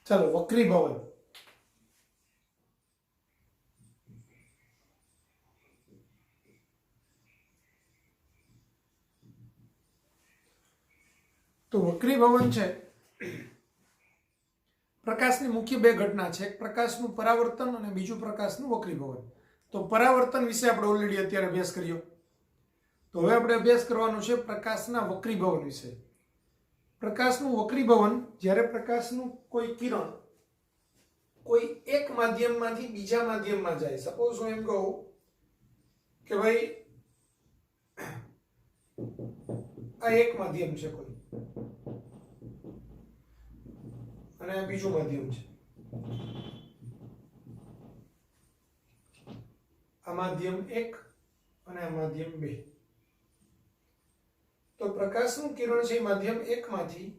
चलो वक्रीभवन। तो वक्रीभवन है प्रकाशनी मुख्य बे घटना है, एक प्रकाशनु परावर्तन और बीजू प्रकाशनु वक्रीभवन। तो परावर्तन विषय આપણે ઓલરેડી અત્યારે અભ્યાસ કર્યો, તો હવે આપણે અભ્યાસ કરવાનો છે પ્રકાશના વક્રીભવન વિશે। પ્રકાશનું વક્રીભવન જ્યારે પ્રકાશનું કોઈ કિરણ કોઈ એક માધ્યમમાંથી બીજા માધ્યમમાં જાય, સપોઝ હું એમ કહું કે ભાઈ આ એક માધ્યમ છે કોઈ અને આ બીજું માધ્યમ છે, આ માધ્યમ 1 અને આ માધ્યમ 2। તો પ્રકાશનું કિરણ છે માધ્યમ 1 માંથી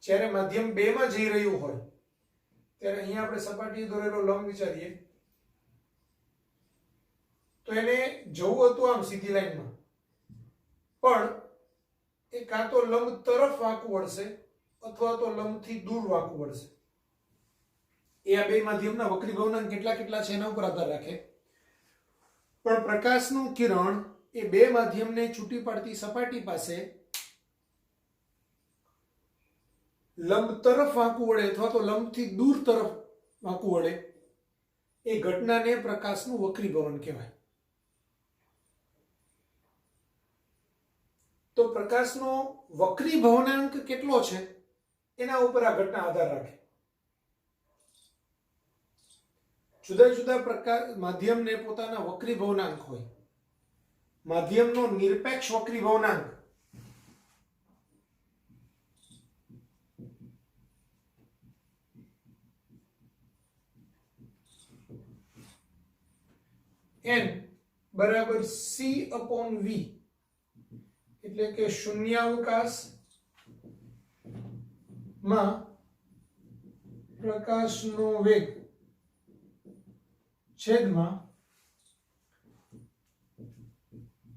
જ્યારે માધ્યમ 2 માં જઈ રહ્યું હોય ત્યારે અહીંયા આપણે સપાટી દોરેલો લંબ વિચારીએ તો એને જવું હતું આમ સીધી લાઈનમાં, પણ એ કાં તો લંબ તરફ વાંકું વળશે અથવા તો લંબથી દૂર વાંકું વળશે। એ આ બે માધ્યમના વક્રીભવનાંક કેટલા કેટલા છે એના ઉપર આધાર રાખે। પણ પ્રકાશનું કિરણ એ બે માધ્યમને છૂટી પાડતી સપાટી પાસે લંબ તરફ વાંકું વળે અથવા તો લંબથી દૂર તરફ વાંકું વળે એ ઘટનાને પ્રકાશનું વક્રીભવન કહેવાય। તો પ્રકાશનો વક્રીભવનાંક કેટલો છે એના ઉપર આ ઘટના આધાર રાખે। જુદા જુદા પ્રકાર માધ્યમને પોતાના વક્રીભવનાંક હોય। માધ્યમનો નિરપેક્ષ વક્રીભવનાંક n બરાબર c/v એટલે કે શૂન્યાવકાશમાં પ્રકાશનો વેગ છેદમાં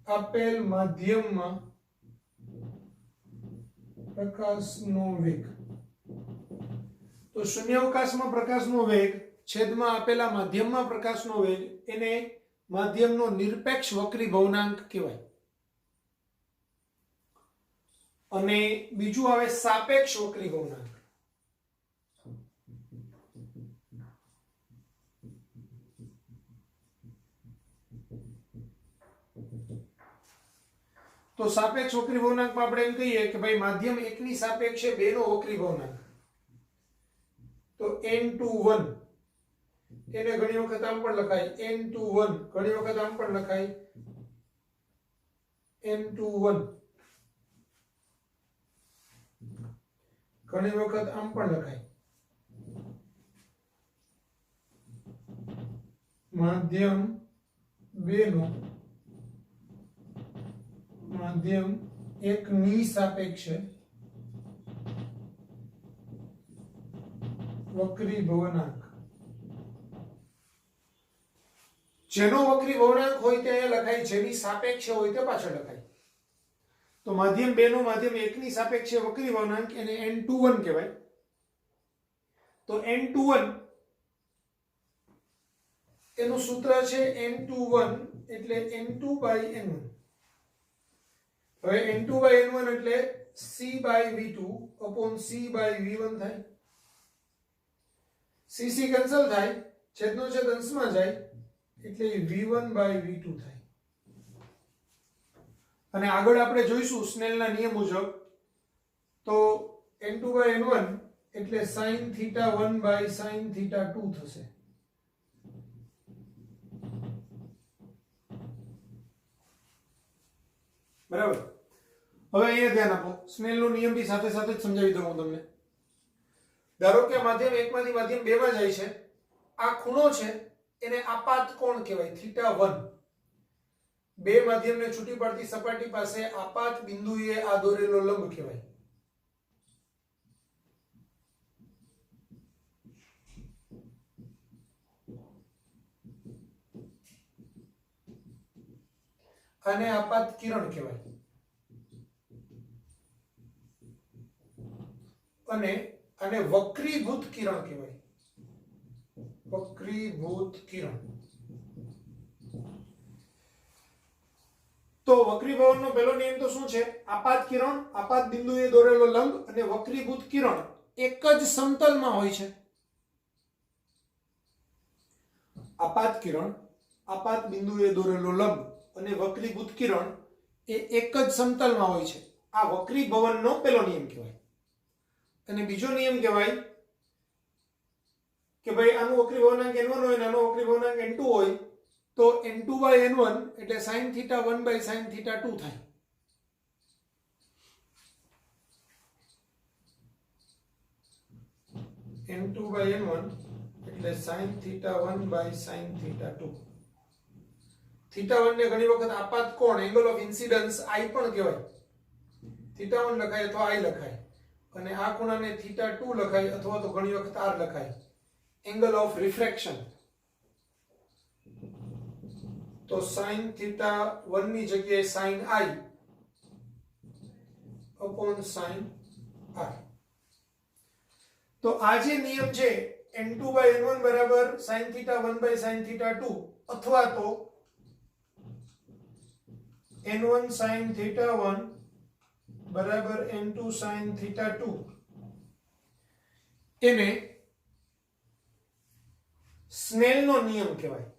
આપેલ માધ્યમમાં પ્રકાશનો વેગ। તો શૂન્યાવકાશમાં પ્રકાશનો વેગ છેદમાં આપેલા માધ્યમમાં પ્રકાશનો વેગ એને માધ્યમનો નિરપેક્ષ વક્રીભવનાંક કહેવાય। અને બીજું આવે સાપેક્ષ વક્રીભવનાંક। તો સાપેક્ષ વક્રીભવનાંકમાં આપણે એમ કહીએ કે ભાઈ માધ્યમ 1 ની સાપેક્ષે 2 નો વક્રીભવનાંક, તો n/1 એને ઘણી વખત આમ પણ લખાય n/1, ઘણી વખત આમ પણ લખાય n/1, ઘણી વખત આમ પણ લખાય। માધ્યમ 2 નો માધ્યમ 1 ની સાપેક્ષે વક્રીભવનાંક, જેનો વક્રીભવનાંક હોય તે અહીંયા લખાય, જેની સાપેક્ષે હોય તે પાછળ લખાય। તો માધ્યમ 2 નો માધ્યમ 1 ની સાપેક્ષે વક્રીભવનાંક એને n/1 કહેવાય। તો n/1 એનું સૂત્ર છે n/1 એટલે n2/n1। હવે n2/n1 એટલે c/v2 upon c/v1 થાય। c કેન્સલ થાય, છેદનો છેદ અંશમાં જાય એટલે v1/v2 થાય। અને આગળ આપણે જોઈશું સ્નેલના નિયમ મુજબ, તો n2/n1 એટલે sin θ1/sin θ2 થશે। બરાબર। હવે અહીંયા ધ્યાન આપો, સ્નેલનો નિયમ બી સાથે સાથે જ સમજાવી દઉં હું તમને। ધારો કે માધ્યમ 1 માંથી માધ્યમ 2 માં જાય છે, આ ખૂણો છે એને આપાત કોણ કહેવાય θ1। બે માધ્યમને છૂટી પડતી સપાટી પાસે આપાત બિંદુએ આ દોરેલો લંબ કહેવાય. આને આપાત કિરણ કહેવાય. અને આને વક્રીભૂત કિરણ કહેવાય. વક્રીભૂત કિરણ. તો વક્રીભવનનો પહેલો નિયમ તો શું છે? આપાત કિરણ, આપાત બિંદુએ દોરેલો લંબ અને વક્રીભૂત કિરણ એક જ સમતલમાં હોય છે. આપાત કિરણ, આપાત બિંદુએ દોરેલો લંબ અને વક્રીભૂત કિરણ એ એક જ સમતલમાં હોય છે. આ વક્રીભવનનો પહેલો નિયમ કહેવાય. અને બીજો નિયમ કહેવાય કે ભાઈ આનું વક્રીભવનાંક n1 હોય અને આનો વક્રીભવનાંક n2 હોય તો n2/n1 એટલે sin θ 1/sin θ 2 થાય. n2/n1 એટલે sin θ 1/sin θ 2. θ1 ને ઘણી વખત આપાત કોણ, એંગલ ઓફ ઇન્સિડન્સ I પણ કહેવાય. θ1 લખાય અથવા I લખાય. અને આ ખૂણાને θ2 લખાય અથવા તો ઘણી વખત R લખાય. Angle of refraction. તો sin θ1 ની જગ્યાએ sin I upon sin R. તો આ જે નિયમ છે n2/n1 બરાબર sin θ 1/sin θ 2 અથવા તો n1 sin θ1 બરાબર n2 sin θ 2 એને સ્નેલનો નિયમ કહેવાય.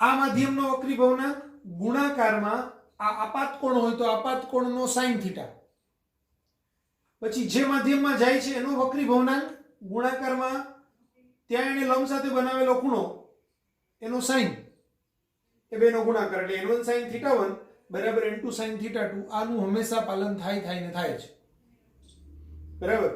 આ માધ્યમનો વક્રીભવનાંક ગુણાકારમાં આ આપાત કોણ હોય તો આપાત કોણનો sin θ, પછી જે માધ્યમમાં જાય છે એનો વક્રીભવનાંક ગુણાકારમાં ત્યાં એને લંબ સાથે બનાવેલો ખૂણો એનો sin, એ બેનો ગુણાકાર એટલે n1 sin θ1 બરાબર n2 sin θ 2. આનું હંમેશા પાલન થાય ને થાય છે. બરાબર.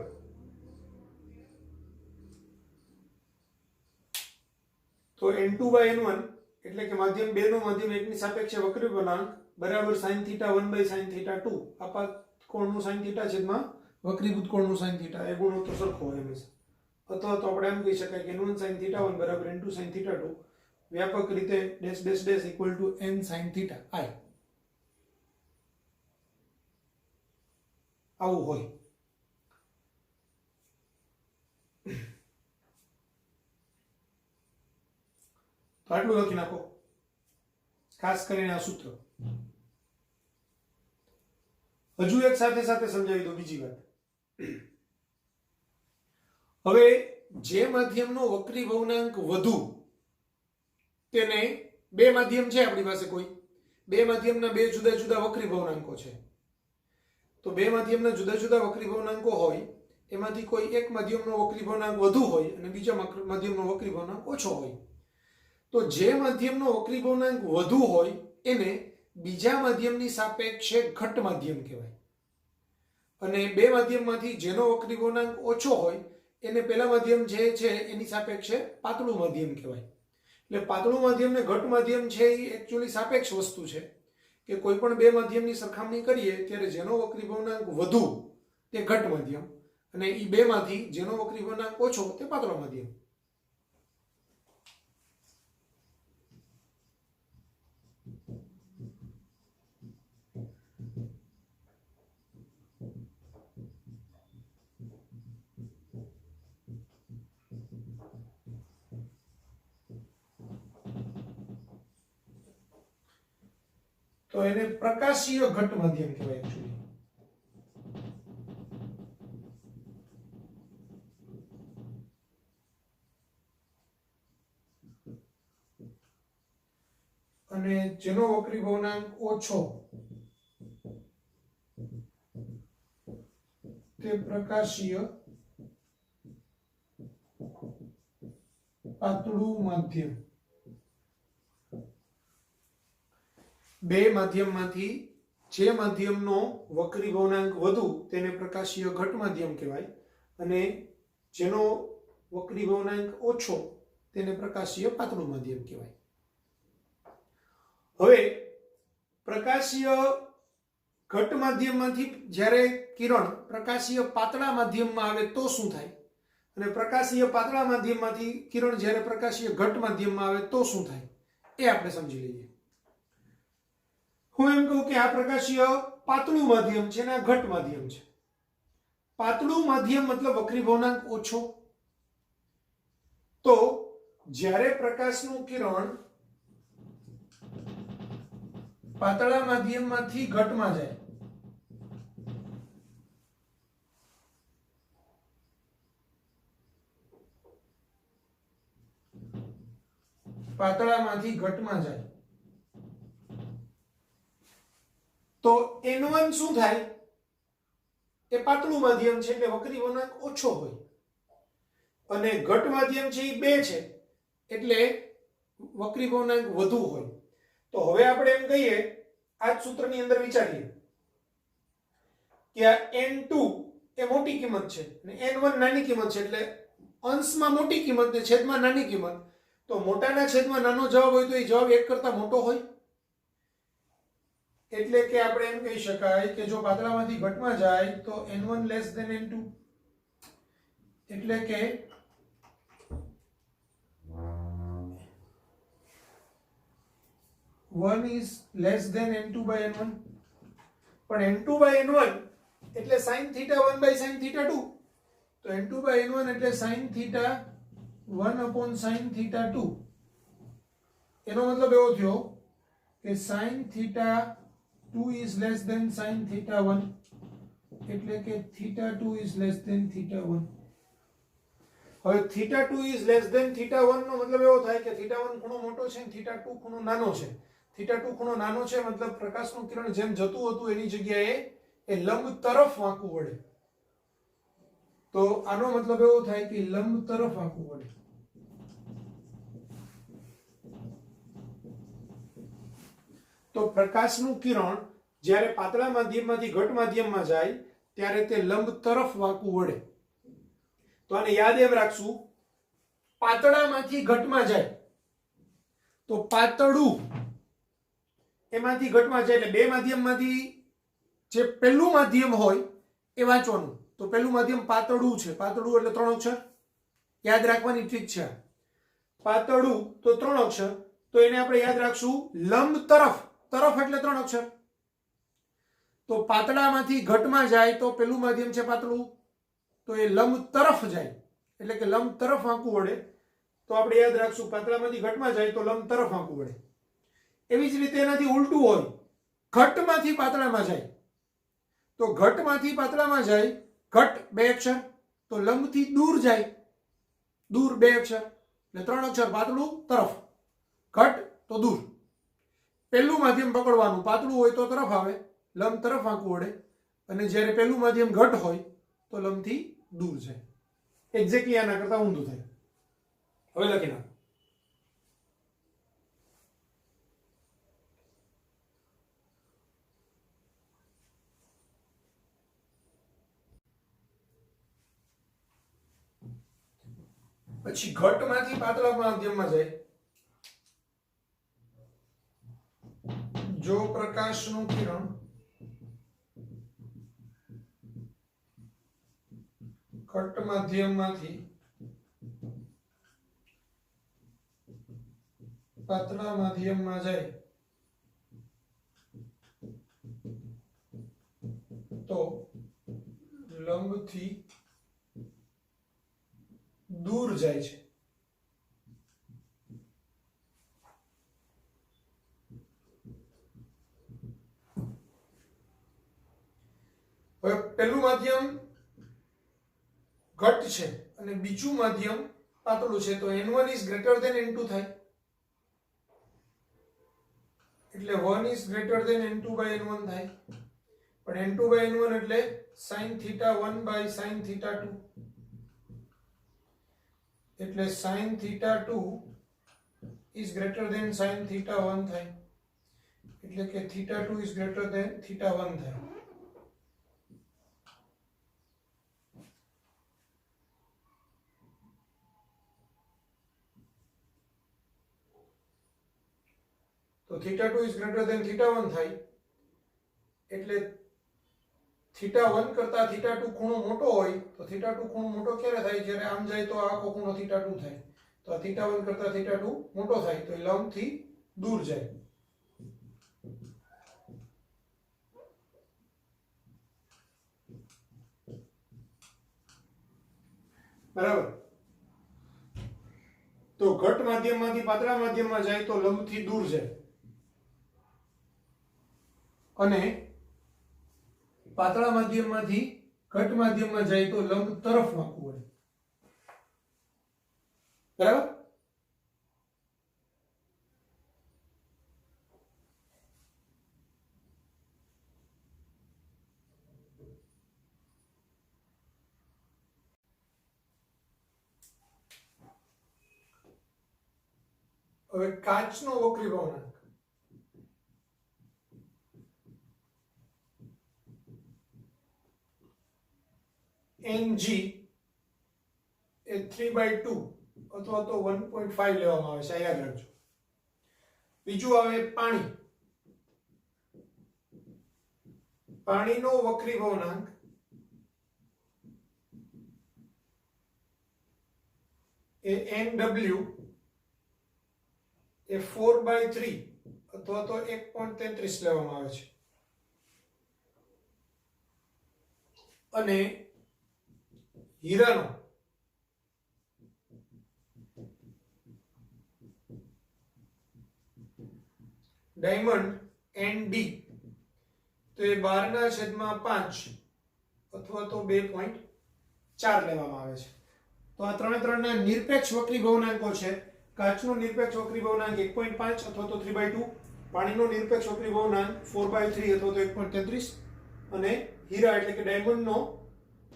તો n2/n1 એટલે કે માધ્યમ 2 નો માધ્યમ 1 ની સાપેક્ષે વક્રીભવનાંક બરાબર sin θ 1/sin θ 2. આપાત કોણનું sin θ છેદમાં વક્રીભૂત કોણનું sin θ, એ ગુણોત્તર સરખો હોય હંમેશા. અથવા તો આપણે એમ કહી શકાય કે n1 sin θ1 બરાબર n2 sin θ 2 વ્યાપક રીતે dash dash dash equal to n sin θ I. આવું હોય. તો આટલું લખી નાખો, ખાસ કરીને આ સૂત્ર. હજુ એક સાથે સાથે સમજાવી દો બીજી વાત. હવે જે માધ્યમનો વક્રીભવનાંક વધુ તેને બે માધ્યમ છે આપણી પાસે, કોઈ બે માધ્યમના બે જુદા જુદા વક્રીભવનાંકો છે. તો બે માધ્યમના જુદા જુદા વક્રીભવનાંકો હોય એમાંથી કોઈ એક માધ્યમનો વક્રીભવનાંક વધુ હોય અને બીજા માધ્યમનો વક્રીભવનાંક ઓછો હોય. તો જે માધ્યમનો વક્રીભવનાંક વધુ હોય એને બીજા માધ્યમની સાપેક્ષે ઘટ માધ્યમ કહેવાય. અને બે માધ્યમમાંથી જેનો વક્રીભવનાંક ઓછો હોય એને પેલા માધ્યમ જે છે એની સાપેક્ષે પાતળું માધ્યમ કહેવાય. એટલે પાતળું માધ્યમ ને ઘટ માધ્યમ છે એ એકચ્યુઅલી સાપેક્ષ વસ્તુ છે કે કોઈ પણ બે માધ્યમની સરખામણી કરીએ ત્યારે જેનો વક્રીભવનાંક વધુ તે ઘટ માધ્યમ અને એ બેમાંથી જેનો વક્રીભવનાંક ઓછો તે પાતળો માધ્યમ. તો એને પ્રકાશીય ઘટ માધ્યમ કહેવાય એકચ્યુઅલી. અને જેનો વક્રીભવનાંક ઓછો તે પ્રકાશીય પાતળું માધ્યમ. બે માધ્યમમાંથી જે માધ્યમનો વક્રીભવનાંક વધુ તેને પ્રકાશીય ઘટ માધ્યમ કહેવાય અને જેનો વક્રીભવનાંક ઓછો તેને પ્રકાશીય પાતળું માધ્યમ કહેવાય. હવે પ્રકાશીય ઘટ માધ્યમમાંથી જ્યારે કિરણ પ્રકાશીય પાતળા માધ્યમમાં આવે તો શું થાય, અને પ્રકાશીય પાતળા માધ્યમમાંથી કિરણ જ્યારે પ્રકાશીય ઘટ માધ્યમમાં આવે તો શું થાય, એ આપણે સમજી લઈએ. હું એમ કહું કે આ પ્રકાશીય પાતળું માધ્યમ છે અને આ ઘટ માધ્યમ છે. પાતળું માધ્યમ મતલબ વક્રીભવનાંક ઓછો. તો જ્યારે પ્રકાશનું કિરણ પાતળા માધ્યમમાંથી ઘટમાં જાય, પાતળામાંથી ઘટમાં જાય તો N1 શું થાય, એ પાતળું માધ્યમ છે એટલે વક્રીભવનાંક ઓછો હોય, અને ઘટ માધ્યમ છે એ 2 છે એટલે વક્રીભવનાંક વધુ હોય. તો હવે આપણે એમ કહીએ, આ જ સૂત્રની અંદર વિચારીએ કે આ N2 એ મોટી કિંમત છે અને N1 નાની કિંમત છે, એટલે અંશમાં મોટી કિંમત ને છેદમાં નાની કિંમત. તો મોટાના છેદમાં નાનો જવાબ હોય તો એ જવાબ 1 કરતા મોટો હોય. એટલે કે આપણે એમ કહી શકાય કે જો પાતળામાંથી ઘટમાં જાય તો N1 લેસ ધેન N2, એટલે કે N1 is less than N2 by N1. પણ N2 by N1 એટલે sin theta 1 by sin theta 2. તો N2 by N1 એટલે sin theta 1 upon sin theta 2. એનો મતલબ એવો થયો કે sin theta 2 is less than sin theta 1, એટલે કે theta 2 is less than theta 1. હવે theta 2 is less than theta 1 નો મતલબ એવો થાય કે theta 1 ખૂણો મોટો છે અને theta 2 ખૂણો નાનો છે. theta 2 ખૂણો નાનો છે મતલબ પ્રકાશનું કિરણ જેમ જતું હતું એની જગ્યાએ એ લંબ તરફ વાંકું વળે. તો આનો મતલબ એવો થાય કે લંબ તરફ વાંકું વળે. તો પ્રકાશનું કિરણ જ્યારે પાતળા માધ્યમમાંથી ઘટ માધ્યમમાં જાય ત્યારે તે લંબ તરફ વાંકું વળે. તો આને યાદ એમ રાખશું, પાતળામાંથી ઘટમાં જાય તો પાતળું એમાંથી ઘટમાં જાય એટલે બે માધ્યમમાંથી જે પહેલું માધ્યમ હોય એ વાંચવાનું. તો પહેલું માધ્યમ પાતળું છે, પાતળું એટલે 3 અક્ષર યાદ રાખવાની ટ્રીક છે. પાતળું તો 3 અક્ષર, તો એને આપણે યાદ રાખશું લંબ તરફ. તરફ એટલે 3 અક્ષર. તો પાતળામાંથી ઘટમાં જાય તો પેલું માધ્યમ છે પાતળું, તો એ લંબ તરફ જાય એટલે કે લંબ તરફ વાંકું વળે. તો આપણે યાદ રાખશું પાતળામાંથી ઘટમાં જાય તો લંબ તરફ વાંકું વળે. એવી જ રીતે એનાથી ઉલટું હોય, ઘટમાંથી પાતળામાં જાય તો ઘટમાંથી પાતળામાં જાય, ઘટ 2 અક્ષર તો લંબથી દૂર જાય, દૂર 2 અક્ષર એટલે 3 અક્ષર, પાતળું તરફ, ઘટ તો દૂર. પહેલું માધ્યમ પકડવાનું, પાતળું હોય તો તરફ આવે, લંબ તરફ વાંકું વળે, અને જ્યારે પહેલું માધ્યમ ઘટ હોય તો લંબથી દૂર જાય. એક્ઝેક્ટલી આના કરતા ઊંધું થાય. હવે લખી નાખો. પછી ઘટમાંથી પાતળા માધ્યમમાં જાય. જો પ્રકાશનું કિરણ ઘટ માધ્યમમાંથી પાતળા માધ્યમમાં જાય તો લંબથી દૂર જાય છે. હવે પહેલું માધ્યમ ઘટ છે અને બીજું માધ્યમ પાતળું છે, તો N1 is greater than N2 થાય. એટલે 1 is greater than N2 by N1 થાય. પણ N2 by N1 એટલે sin theta 1 by sin theta 2, એટલે sin theta 2 is greater than sin theta 1 થાય. એટલે કે theta 2 is greater than theta 1 થાય. તો θ2 ઇઝ ગ્રેટર ધેન θ1 થાય, એટલે θ1 કરતા θ2 ખૂણો મોટો હોય તો θ2 ખૂણો મોટો ક્યારે થાય? જ્યારે આમ જાય તો આખો ખૂણો θ2 થાય, તો આ θ1 કરતા θ2 મોટો થાય તો એ લંબથી દૂર જાય. બરાબર. તો ઘટ માધ્યમમાંથી પાતળા માધ્યમમાં જાય તો લંબથી દૂર જાય, અને પાતળા માધ્યમમાંથી ઘટ માધ્યમમાં જાય તો લંબ તરફ વાંકવું પડે. બરાબર. હવે કાચનો વક્રી ભવનાંક Ng એ 3/2 અથવા તો 1.5 લેવામાં આવે છે, આ યાદ રાખજો. બીજું આવે પાણી. પાણીનો વક્રી ભવનાંક એ Nw એ 4/3 અથવા તો 1.33 લેવામાં આવે છે. અને હીરાનો ડાયમંડ Nd તો એ 12/5 અથવા તો 2.4 લેવામાં આવે છે. તો આ ત્રણે ત્રણના નિરપેક્ષ વક્રી ભવનાંકો છે. કાચનો નિરપેક્ષ વક્રી ભવનાંક 1.5 અથવા તો 3/2, પાણીનો નિરપેક્ષ વક્રી ભવનાંક 4/3 અથવા તો 1.33, અને હીરા એટલે કે ડાયમંડનો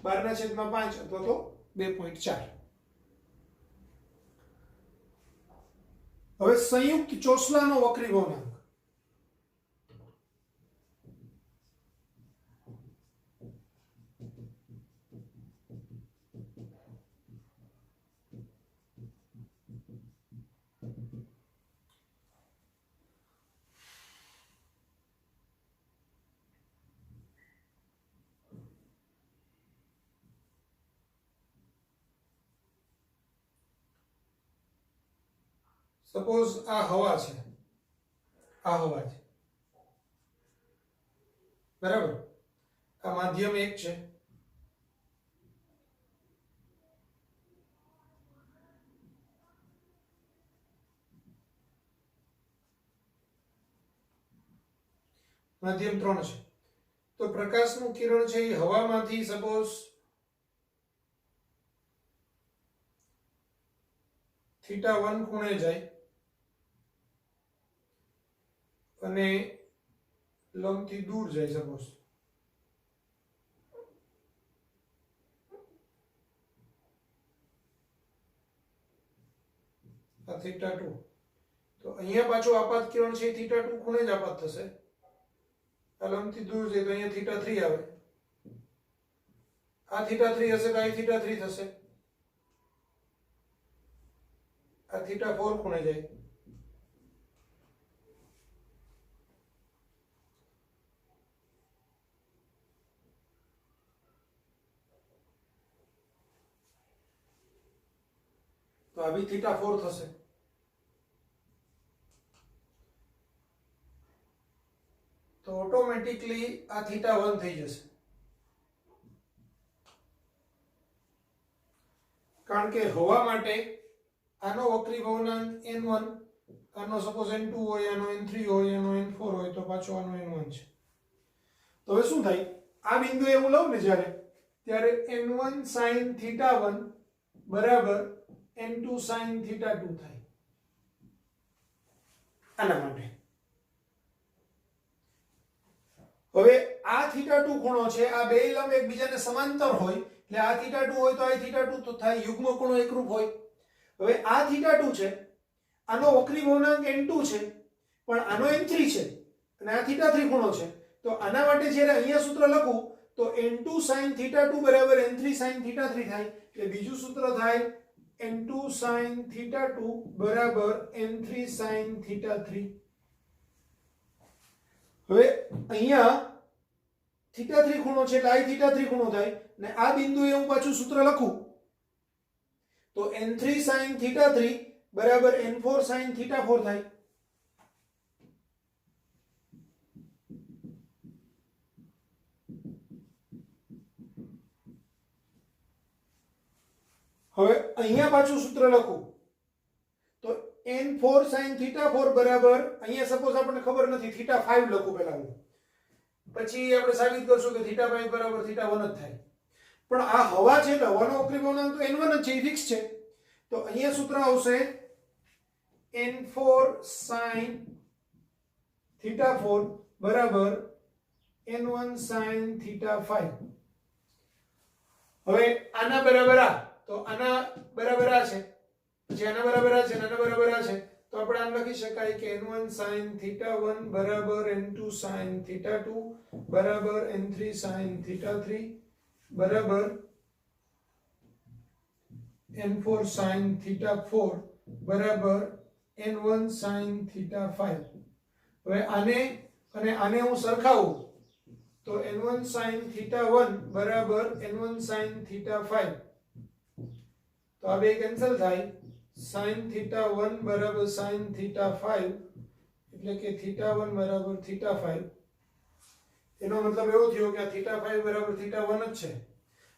12/5 અથવા તો 2.4. હવે સંયુક્ત ચોસલાનો વક્રી ભવનાંક સપોઝ આ હવા છે, આ હવા છે, બરાબર. આ માધ્યમ 1 છે, માધ્યમ 3 છે. તો પ્રકાશનું કિરણ છે એ હવામાંથી સપોઝ θ1 ખૂણે જાય અને લંબથી દૂર જાય, સપોઝ આ θ2, તો અહીંયા પાછું આપાત કિરણ છે θ2 ખૂણે જ આપાત થશે. આ લંબથી દૂર જાય તો અહીંયા θ3 આવે, આ θ3 હશે તો અહીં θ3 થશે, આ θ4 ખૂણે જાય, તો આ બી θ4 થશે. તો ઓટોમેટિકલી આ θ1 થઈ જશે, કારણ કે હવા માટે આનો વક્રી ભવનાંક n1, આનો સપોઝ n2 હોય, આનો n3 હોય, આનો n4 હોય, તો પાછો આનો n1 છે. તો હવે શું થાય? આ બિંદુએ હું લઉં ને જ્યારે, ત્યારે n1 sin θ1 બરાબર n2 sin θ2 થાય. આના માટે હવે આ θ2 ખૂણો છે, આ બે લંબ એકબીજાને સમાંતર હોય, એટલે આ θ2 હોય તો આ θ2 તો થાય, યુગ્મ ખૂણો એકરૂપ હોય. હવે આ θ2 છે, આનો વક્રી ભવનાંક n2 છે, પણ આનો n3 છે, અને આ θ3 ખૂણો છે. તો આના માટે જ્યારે અહીંયા સૂત્ર લખું તો n2 sin θ2 બરાબર n3 sin θ3 થાય. એટલે બીજું સૂત્ર થાય n2 sin θ2 બરાબર n3 sin θ3. હવે અહીંયા θ3 ખૂણો છે એટલે I θ3 ખૂણો થાય ને આ બિંદુએ હું પાછું સૂત્ર લખું તો n3 sin θ3 બરાબર n4 sin θ4 થાય. હવે અહીંયા પાછું સૂત્ર લખું તો n4 sin θ4 બરાબર અહીંયા સપોઝ આપણને ખબર નથી θ5 લખું પહેલા હું પછી આપણે સાબિત કરશું કે θ5 બરાબર θ1 જ થાય પણ આ હવા છે એટલે હવાનો વક્રી ભવનાંક તો n1 જ છે એ ફિક્સ છે તો અહીંયા સૂત્ર આવશે n4 sin θ4 બરાબર n1 sin θ5. હવે આના બરાબર આ તો આના બરાબર આ છે પછી આના બરાબર આ છે અને આના બરાબર આ છે તો આપણે આમ લખી શકાય કે n1 sin θ1 બરાબર n2 sin θ2 બરાબર n3 sin θ3 બરાબર n4 sin θ4 બરાબર n1 sin θ5. હવે આને અને આને હું સરખાવું તો n1 sin θ1 બરાબર n1 sin θ5 તો આ બે કેન્સલ થાય sin θ1 બરાબર sin θ5 એટલે કે θ1 બરાબર θ5 એનો મતલબ એવો થયો કે આ θ5 બરાબર θ1 જ છે.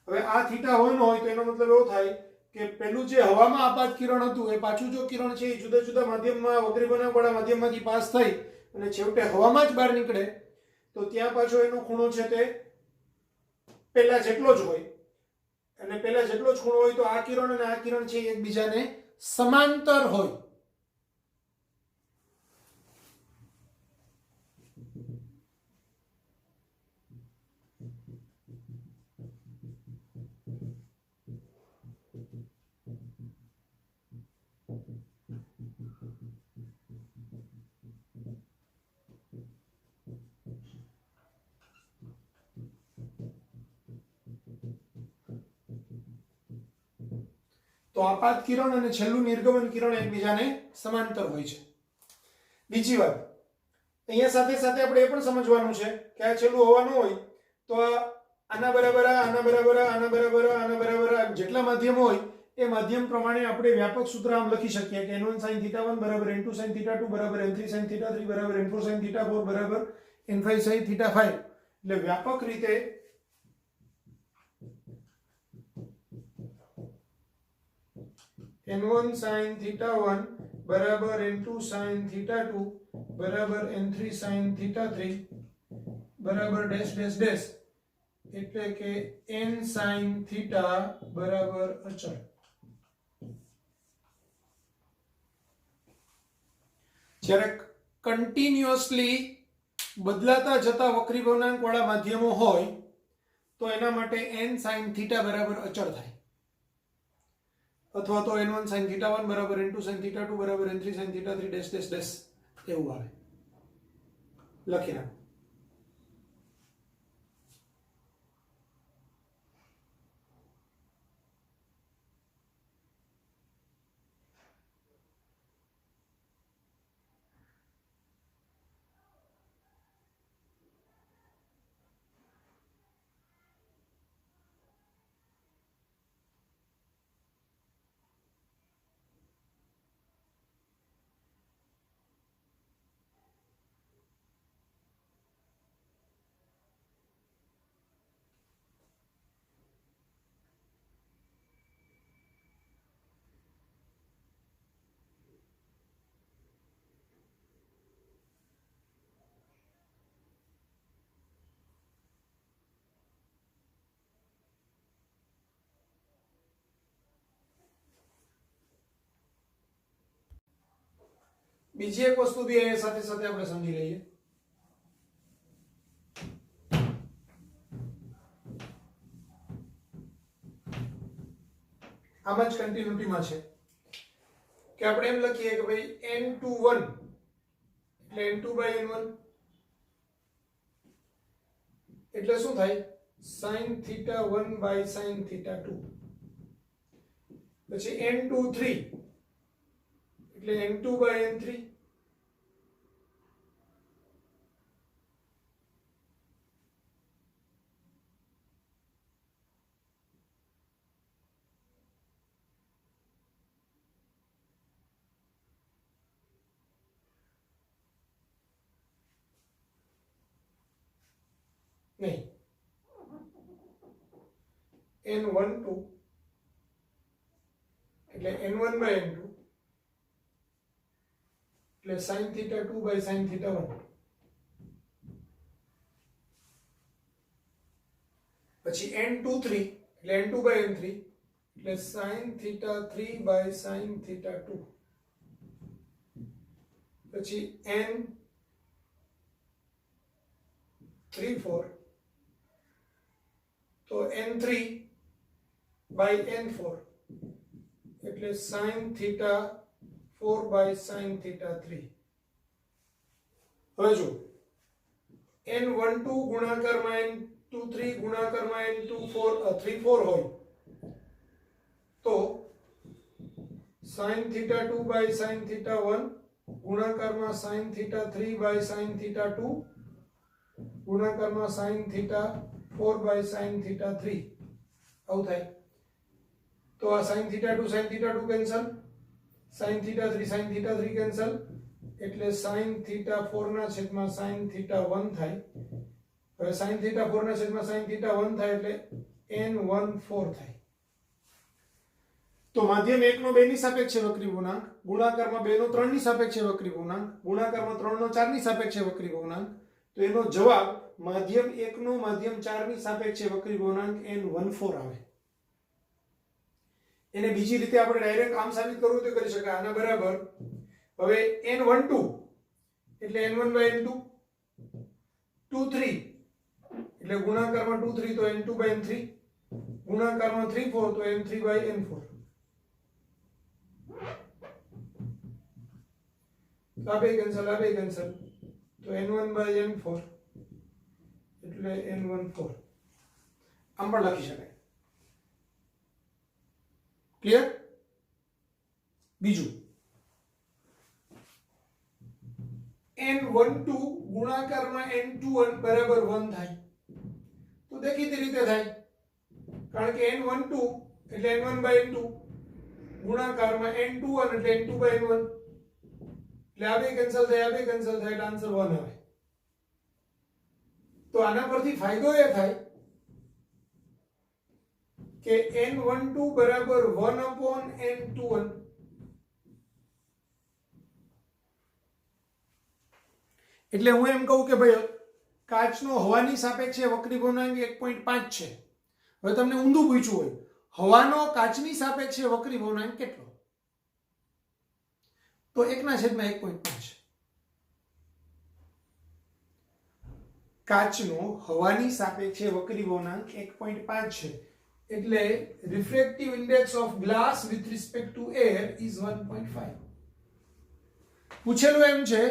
હવે આ θ1 હોય તો એનો મતલબ એવો થાય કે પેલું જે હવામાં આપાત કિરણ હતું એ પાછું જો કિરણ છે એ જુદા જુદા માધ્યમમાં વક્રી ભવનાંકવાળા માધ્યમમાંથી પાસ થઈ અને છેવટે હવામાં જ બહાર નીકળે તો ત્યાં પાછો એનો ખૂણો છે તે પહેલા જેટલો જ હોય અને પહેલા જેટલો જ ખૂણો હોય તો આ કિરણ અને આ કિરણ છે એકબીજાને સમાંતર હોય. તો આપાત કિરણ અને છેલ્લું નિર્ગમન કિરણ એકબીજાને સમાંતર હોય છે. બીજી વાત અહીંયા સાથે સાથે આપણે એ પણ સમજવાનું છે કે આ છેલ્લું હોવાનું હોય તો આના બરાબર આના બરાબર આના બરાબર આના બરાબર જેટલા માધ્યમો હોય એ માધ્યમ પ્રમાણે આપણે વ્યાપક સૂત્ર આમ લખી શકીએ કે n1 sin θ1 બરાબર n2 sin θ2 બરાબર n3 sin θ3 બરાબર n4 sin θ4 બરાબર n5 sin θ5 એટલે વ્યાપક રીતે n1 sin θ1 બરાબર n2 sin θ2 બરાબર n3 sin θ3 બરાબર ડેશ ડેશ ડેશ એટલે કે n sin θ બરાબર અચળ. જ્યારે કન્ટિન્યુઅસલી બદલાતા જતા વક્રી ભવનાંક વાળા માધ્યમો હોય તો એના માટે n sin θ બરાબર અચળ થાય અથવા તો n1 sin θ1 બરાબર n2 sin θ2 બરાબર n3 sin θ3 dash dash dash એવું આવે લખી નાખો. બીજી એક વસ્તુ બી એ સાથે સાથે આપણે સમજી લઈએ. આમાં જ કન્ટિન્યુટીમાં છે કે આપણે એમ લખીએ કે ભાઈ n21 એટલે n2/n1 એટલે શું થાય sin θ1/sin θ2 પછી n23 એટલે n2/n3 નહીં, n12 એટલે n1 by n2 એટલે sin theta 2 by sin theta 1, પછી n23 એટલે n2 by n3 એટલે sin theta 3 by sin theta 2, પછી n34 તો n3 by n4 એટલે sin theta 4 by sin theta 3. હવે જો n12 ગુણાકારમાં n23 ગુણાકારમાં n34 હોય તો sin theta 2 by sin theta 1 ગુણાકારમાં sin theta 3 by sin theta 2 ગુણાકારમાં sin theta 4 by sin theta 3 આવું થાય. તો આ sin theta 2 cancel, sin theta 3 cancel એટલે sin theta 4 ના છેદમાં sin theta 1 થાય. હવે sin theta 4 ના છેદમાં sin theta 1 થાય એટલે n14 થાય. તો માધ્યમ 1 નો 2 ની સાપેક્ષે વક્રી ગુણાંક ગુણાકારમાં 2 નો 3 ની સાપેક્ષે વક્રી ગુણાંક ગુણાકારમાં 3 નો 4 ની સાપેક્ષે વક્રી ગુણાંક, તો એનો જવાબ માધ્યમ 1 નો માધ્યમ 4 ની સાપેક્ષે વક્રી ગુણાંક n14 આવે. એને બીજી રીતે આપણે ડાયરેક્ટ આમ સાબિત કરવું તો કરી શકાય. આના બરાબર હવે n12 એટલે n1 by n2 23 એટલે ગુણાકારમાં 23 તો n2 by n3 ગુણાકારમાં 34 તો n3 by n4. આ બે કેન્સલ તો n1 by n4 એટલે n14 આમ પણ લખી શકાય. ક્લિયર? બીજું n12 ગુણાકારમાં n21 બરાબર 1 થાય તો દેખીતી રીતે થાય, કારણ કે n12 એટલે n1 by n2 ગુણાકારમાં n21 એટલે n2 by n1 એટલે આ બે કેન્સલ થાય એટલે આન્સર 1 આવે. તો આના પરથી ફાયદો એ થાય કે n12 બરાબર 1/n21 એટલે હું એમ કહું કે ભાઈ કાચનો હવાની સાપેક્ષે વક્રી ગુણાંક 1.5 છે. હવે તમને ઊંધું પૂછ્યું હોય હવાનો કાચની સાપેક્ષે વક્રી ગુણાંક કેટલો, તો 1/1.5. કાચનો હવાની સાપેક્ષે વક્રી ગુણાંક 1.5 છે એટલે refractive index of glass with respect to air is 1.5. પૂછેલું એમ છે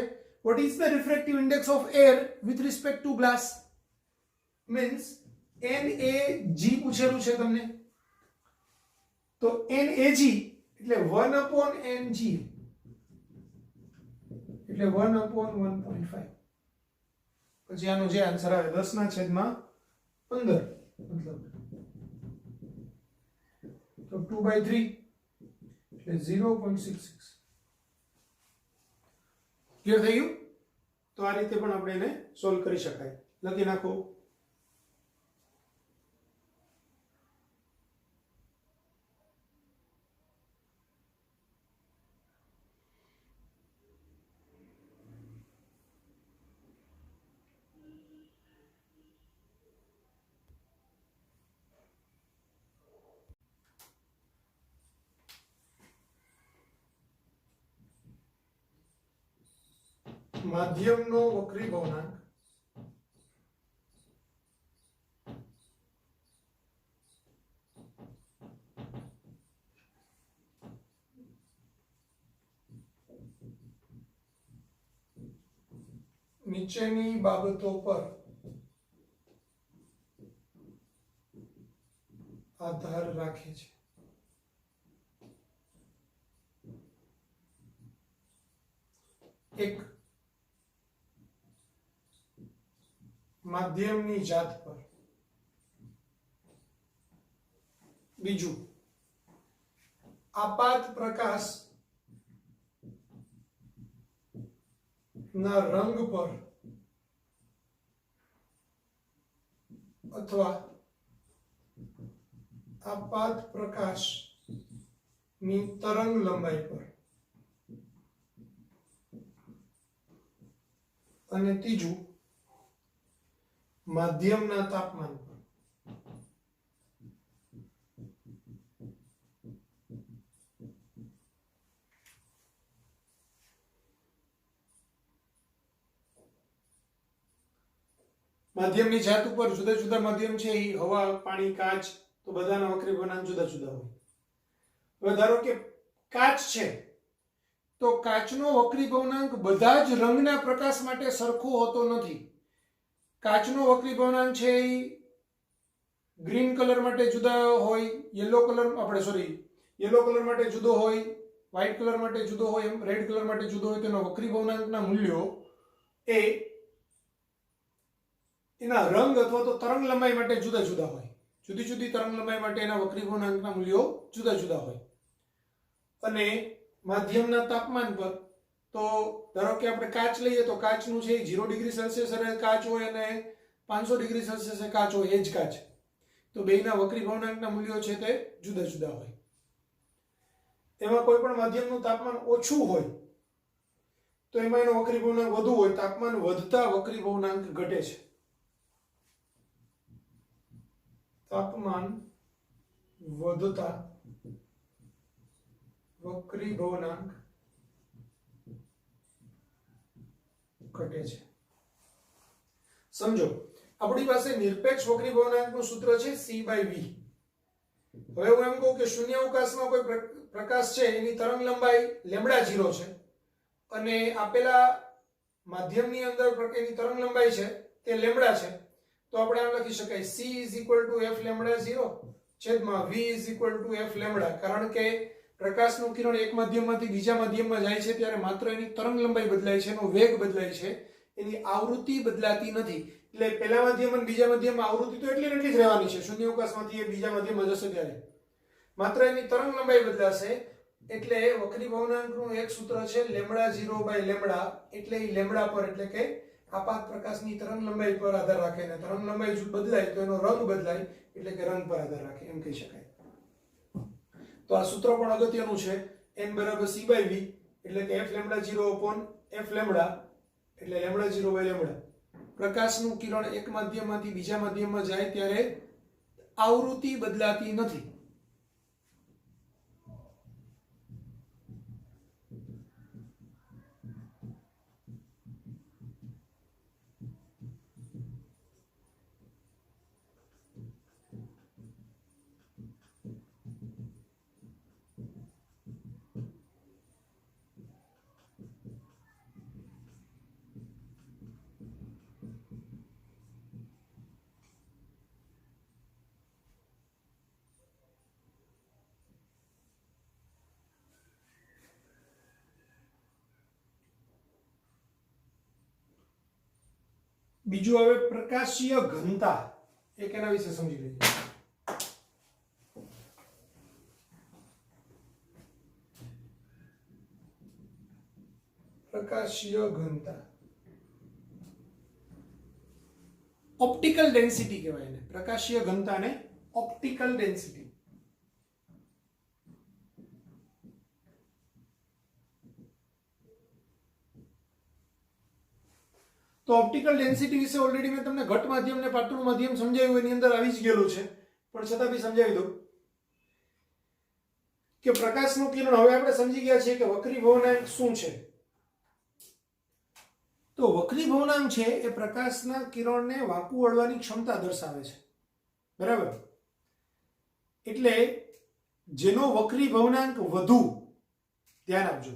what is the refractive index of air with respect to glass, means NAG પૂછેલું છે તમને, તો NAG એટલે 1/ng એટલે 1/1.5. પછી આનો જે આન્સર આવે 10/15 મતલબ તો 2/3 એટલે 0.66. ક્લિયર થઈ ગયું? તો આ રીતે પણ આપણે એને સોલ્વ કરી શકાય. લખી નાખો. માધ્યમનો વક્રી ભવનાંક નીચેની બાબતો પર આધાર રાખે છે. એક, માધ્યમની જાત પર. બીજું, આપાત પ્રકાશ ના રંગ પર અથવા આપાત પ્રકાશની તરંગ લંબાઈ પર અને ત્રીજું માધ્યમના તાપમાન પર. માધ્યમની જાત ઉપર જુદા જુદા માધ્યમ છે, એ હવા, પાણી, કાચ, તો બધાના વક્રીભવનાંક જુદા જુદા હોય. હવે ધારો કે કાચ છે તો કાચનો વક્રીભવનાંક બધા જ રંગના પ્રકાશ માટે સરખો હોતો નથી. કાચનો વક્રીભવનાંક છે એ ગ્રીન કલર માટે જુદા હોય, યલો કલર માટે જુદો હોય, વ્હાઇટ કલર માટે જુદો હોય, એમ રેડ કલર માટે જુદો હોય. તેનો વક્રીભવનાંકના મૂલ્યો એ એના રંગ અથવા તો તરંગ લંબાઈ માટે જુદા જુદા હોય. જુદી જુદી તરંગ લંબાઈ માટે એના વક્રીભવનાંકના મૂલ્યો જુદા જુદા હોય. અને માધ્યમના તાપમાન પર તો ધારો કે આપણે કાચ લઈએ તો કાચનું છે 0 ડિગ્રી સેલ્સિયસ કાચ હોય અને 500 ડિગ્રી સેલ્સિયસ કાચ હોય, એ જ કાચ. તો બેયના વક્રીભવનાંકના મૂલ્યો છે તે જુદા જુદા હોય. એમાં કોઈ પણ માધ્યમનું તાપમાન ઓછું હોય તો એમાં એનો વક્રીભવનાંક વધુ હોય. તાપમાન વધતા વક્રીભવનાંક ઘટે છે. તાપમાન વધતા વક્રીભવનાંક ઘટે છે. સમજો, આપણી પાસે નિરપેક્ષ વક્રીભવનાંકનું સૂત્ર છે C/V. હવે હું એમ કહું કે શૂન્યાવકાશમાં કોઈ પ્રકાશ છે એની તરંગ લંબાઈ λ0 છે અને આપેલા માધ્યમની અંદર એની તરંગ લંબાઈ છે તે λ છે, તો આપણે આમ લખી શકાય C = f λ0 છેદમાં V = f λ. કારણ કે પ્રકાશનું કિરણ એક માધ્યમમાંથી બીજા માધ્યમમાં જાય છે ત્યારે માત્ર એની તરંગ લંબાઈ બદલાય છે, એનો વેગ બદલાય છે, એની આવૃત્તિ બદલાતી નથી. એટલે પહેલા માધ્યમ અને બીજા માધ્યમમાં આવૃત્તિ તો એટલી ને એટલી જ રહેવાની છે. શૂન્યાવકાશમાંથી એ બીજા માધ્યમમાં જશે ત્યારે માત્ર એની તરંગ લંબાઈ બદલાશે. એટલે વક્રીભવનાંકનું એક સૂત્ર છે λ0/λ. એટલે એ λ પર, એટલે કે આપાત પ્રકાશની તરંગ લંબાઈ પર આધાર રાખે. ને તરંગ લંબાઈ જો બદલાય તો એનો રંગ બદલાય, એટલે કે રંગ પર આધાર રાખે, એમ કહી શકાય. તો આ સૂત્ર પણ અગત્યનું છે. n = C/V એટલે કે f λ0/f λ એટલે λ0/λ. પ્રકાશનું કિરણ એક માધ્યમમાંથી બીજા માધ્યમમાં જાય ત્યારે આવૃત્તિ બદલાતી નથી. બીજું હવે પ્રકાશીય ઘનતા, એક એના વિશે સમજી લઈએ. પ્રકાશીય ઘનતા ઓપ્ટિકલ ડેન્સિટી કહેવાય એને. પ્રકાશીય ઘનતાને ઓપ્ટિકલ ડેન્સિટી. તો ઓપ્ટિકલ ડેન્સિટી વિશે ઓલરેડી મેં તમને ઘટ માધ્યમ ને પાતળું માધ્યમ સમજાવ્યું, એની અંદર આવી જ ગયેલું છે, પણ છતાં બી સમજાવી દઉં કે પ્રકાશનું કિરણ, હવે આપણે સમજી ગયા છીએ કે વક્રીભવનાંક શું છે. તો વક્રીભવનાંક છે એ પ્રકાશના કિરણને વાંકું વળવાની ક્ષમતા દર્શાવે છે, બરાબર. એટલે જેનો વક્રીભવનાંક વધુ, ધ્યાન આપજો,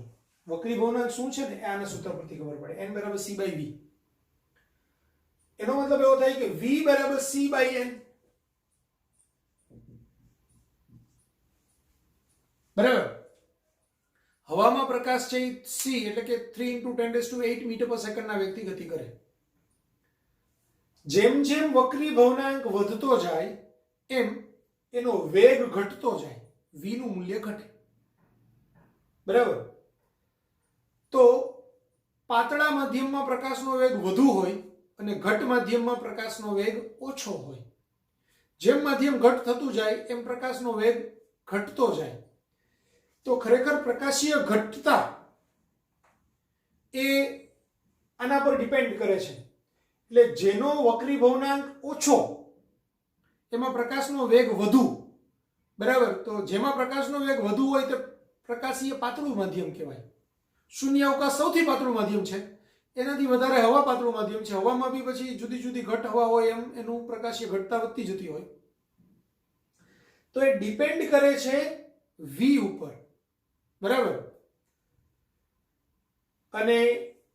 વક્રીભવનાંક શું છે ને આના સૂત્ર પરથી ખબર પડે. n = C/V. એનો મતલબ એવો થાય કે V = C/n, બરાબર. હવામાં પ્રકાશ છે C એટલે કે 3 × 10⁸ મીટર/સેકન્ડ ના વેગથી ગતિ કરે. જેમ જેમ વક્રીભવનાંક વધતો જાય એમ એનો વેગ ઘટતો જાય, V નું મૂલ્ય ઘટે, બરાબર. તો પાતળા માધ્યમમાં પ્રકાશનો વેગ વધુ હોય અને ઘટ માધ્યમમાં પ્રકાશનો વેગ ઓછો હોય. જેમ માધ્યમ ઘટ થતું જાય એમ પ્રકાશનો વેગ ઘટતો જાય. તો ખરેખર પ્રકાશીય ઘટતા એ આના પર ડિપેન્ડ કરે છે. એટલે જેનો વક્રીભવનાંક ઓછો એમાં પ્રકાશનો વેગ વધુ, બરાબર. તો જેમાં પ્રકાશનો વેગ વધુ હોય તે પ્રકાશીય પાતળું માધ્યમ કહેવાય. શૂન્ય અવકાશ સૌથી પાતળું માધ્યમ છે, એનાથી વધારે હવા પાતળું માધ્યમ છે. હવામાં બી પછી જુદી જુદી ઘટ હવા હોય એમ એનું પ્રકાશીય ઘટતા વધતી જતી હોય. તો એ ડિપેન્ડ કરે છે V ઉપર, બરાબર. અને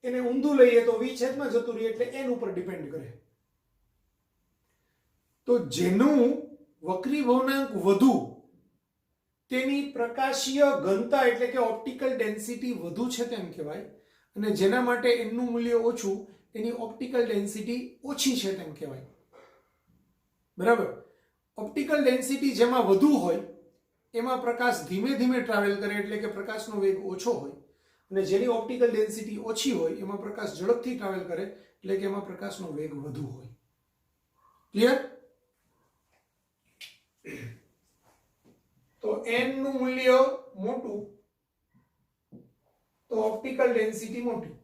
એને ઊંધું લઈએ તો V છેદમાં જતું રહે એટલે n ઉપર ડિપેન્ડ કરે. તો જેનું વક્રીભવનાંક વધુ તેની પ્રકાશીય ઘનતા એટલે કે ઓપ્ટિકલ ડેન્સિટી વધુ છે તેમ કહેવાય, અને જેના માટે n નું મૂલ્ય ઓછું એની ઓપ્ટિકલ ડેન્સિટી ઓછી છે તેમ કહેવાય, બરાબર. ઓપ્ટિકલ ડેન્સિટી જેમાં વધુ હોય એમાં પ્રકાશ ધીમે ધીમે ટ્રાવેલ કરે એટલે કે પ્રકાશનો વેગ ઓછો હોય, અને જેની ઓપ્ટિકલ ડેન્સિટી ઓછી હોય એમાં પ્રકાશ ઝડપથી ટ્રાવેલ કરે એટલે કે એમાં પ્રકાશનો વેગ વધુ હોય. ક્લિયર? તો n નું મૂલ્ય મોટું તો ઓપ્ટિકલ ડેન્સિટી મોટી.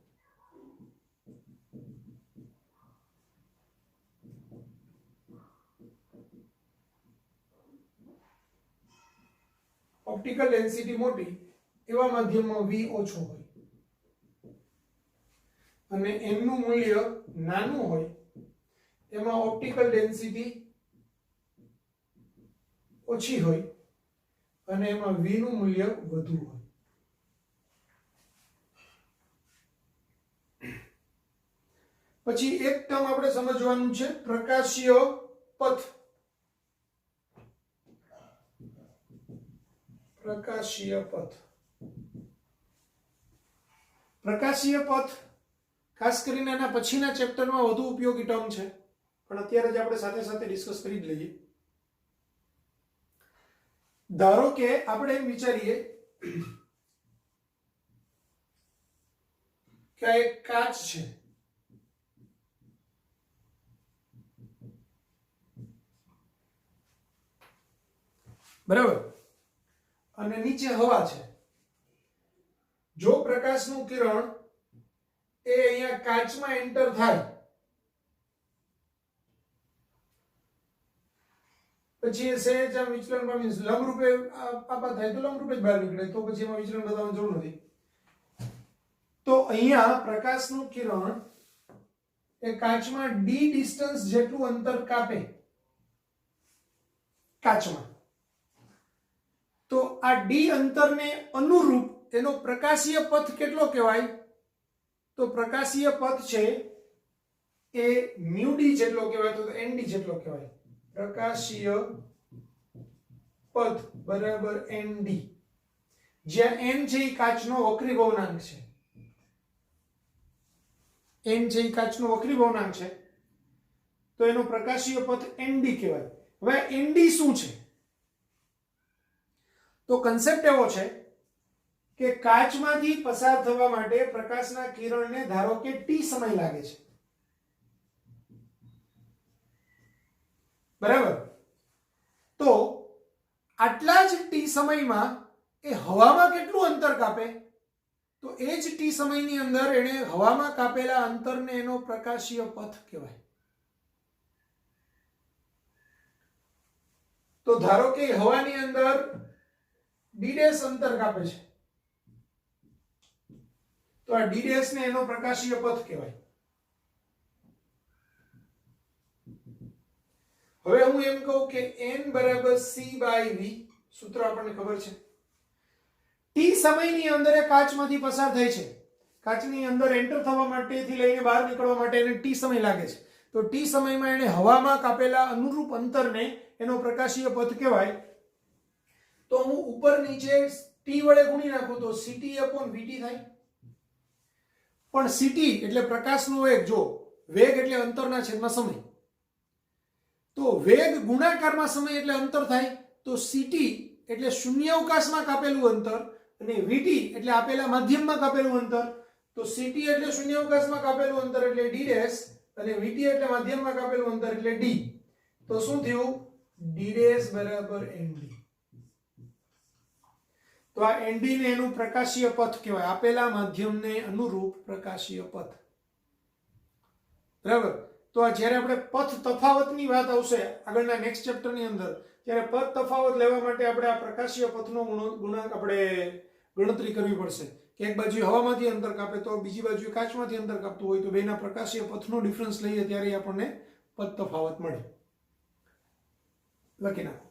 ઓપ્ટિકલ ડેન્સિટી મોટી એવા માધ્યમમાં V ઓછો હોય, અને n નું મૂલ્ય નાનું હોય એમાં ઓપ્ટિકલ ડેન્સિટી ઓછી હોય અને એમાં V નું મૂલ્ય વધુ હોય. પછી એક ટર્મ આપણે સમજવાનું છે પ્રકાશીય પથ. પ્રકાશીય પથ, પ્રકાશીય પથ ખાસ કરીને એના પછીના ચેપ્ટરમાં વધુ ઉપયોગી ટર્મ છે, પણ અત્યારે જ આપણે સાથે સાથે ડિસ્કસ કરી જ લઈએ. ધારો કે આપણે એમ વિચારીએ કે આ એક કાચ છે, બરાબર, અને નીચે હવા છે. જો પ્રકાશનું કિરણ એ અહીંયા કાચમાં એન્ટર થાય પછી એ સહેજ આમ વિચલન પામી લંબરૂપે આપાત થાય તો લંબરૂપે જ બહાર નીકળે, તો પછી એમાં વિચલન બતાવવાની જરૂર નથી. તો અહીંયા પ્રકાશનું કિરણ એ કાચમાં d ડિસ્ટન્સ જેટલું અંતર કાપે કાચમાં, તો આ d અંતરને અનુરૂપ એનો પ્રકાશીય પથ કેટલો કહેવાય? તો પ્રકાશીય પથ છે એ μd જેટલો કહેવાય, તો nd જેટલો કહેવાય. પ્રકાશીય પથ બરાબર nd, જ્યાં n છે એ કાચનો વક્રીભવનાંક છે. n છે એ કાચનો વક્રીભવનાંક છે, તો એનો પ્રકાશીય પથ nd કહેવાય. હવે nd શું છે? તો કન્સેપ્ટ એવો છે કે કાચમાંથી પસાર થવા માટે પ્રકાશના કિરણને ધારો કે t સમય લાગે છે, બરાબર. તો આટલા જ t સમયમાં એ હવામાં કેટલું અંતર કાપે? તો એ જ t સમયની અંદર એને હવામાં કાપેલા અંતરને એનો પ્રકાશીય પથ કહેવાય. તો ધારો કે હવાની અંદર d' અંતર કાપે છે, તો આ d' ને એનો પ્રકાશીય પથ કહેવાય. હવે હું એમ કહું કે n બરાબર c/v, સૂત્ર આપણને ખબર છે. t સમયની અંદર એ કાચમાંથી પસાર થાય છે, કાચની અંદર એન્ટર થવા માટેથી લઈને બહાર નીકળવા માટે એને t સમય લાગે છે, તો t સમયમાં એને હવામાં કાપેલા અનુરૂપ અંતરને એનો પ્રકાશીય પથ કહેવાય. તો હું ઉપર નીચે t વડે ગુણી નાખું તો ct/vt થાય. પણ ct એટલે પ્રકાશનો વેગ, જો વેગ એટલે અંતરના છેદમાં સમય, તો વેગ ગુણાકારમાં સમય એટલે અંતર થાય. તો ct એટલે શૂન્યાવકાશમાં કાપેલું અંતર અને vt એટલે આપેલા માધ્યમમાં કાપેલું અંતર. તો ct એટલે શૂન્યાવકાશમાં કાપેલું અંતર એટલે d' અને vt એટલે માધ્યમમાં કાપેલું અંતર એટલે d. તો શું થયું? ડી ડેશ બરાબર એનડી. તો આ એનડી ને એનું પ્રકાશીય પથ કહેવાય, આપેલા માધ્યમને અનુરૂપ પ્રકાશીય પથ. બરાબર. તો આ જ્યારે આપણે પથ તફાવતની વાત આવશે આગળના નેક્સ્ટ ચેપ્ટરની અંદર, ત્યારે પથ તફાવત લેવા માટે આપણે આ પ્રકાશીય પથનો ગુણાંક આપણે ગણતરી કરવી પડશે કે એક બાજુ હવામાંથી અંતર કાપે તો બીજી બાજુ કાચમાંથી અંતર કાપતું હોય તો બેના પ્રકાશીય પથનો ડિફરન્સ લઈએ ત્યારે આપણને પથ તફાવત મળે. લખી નાખો.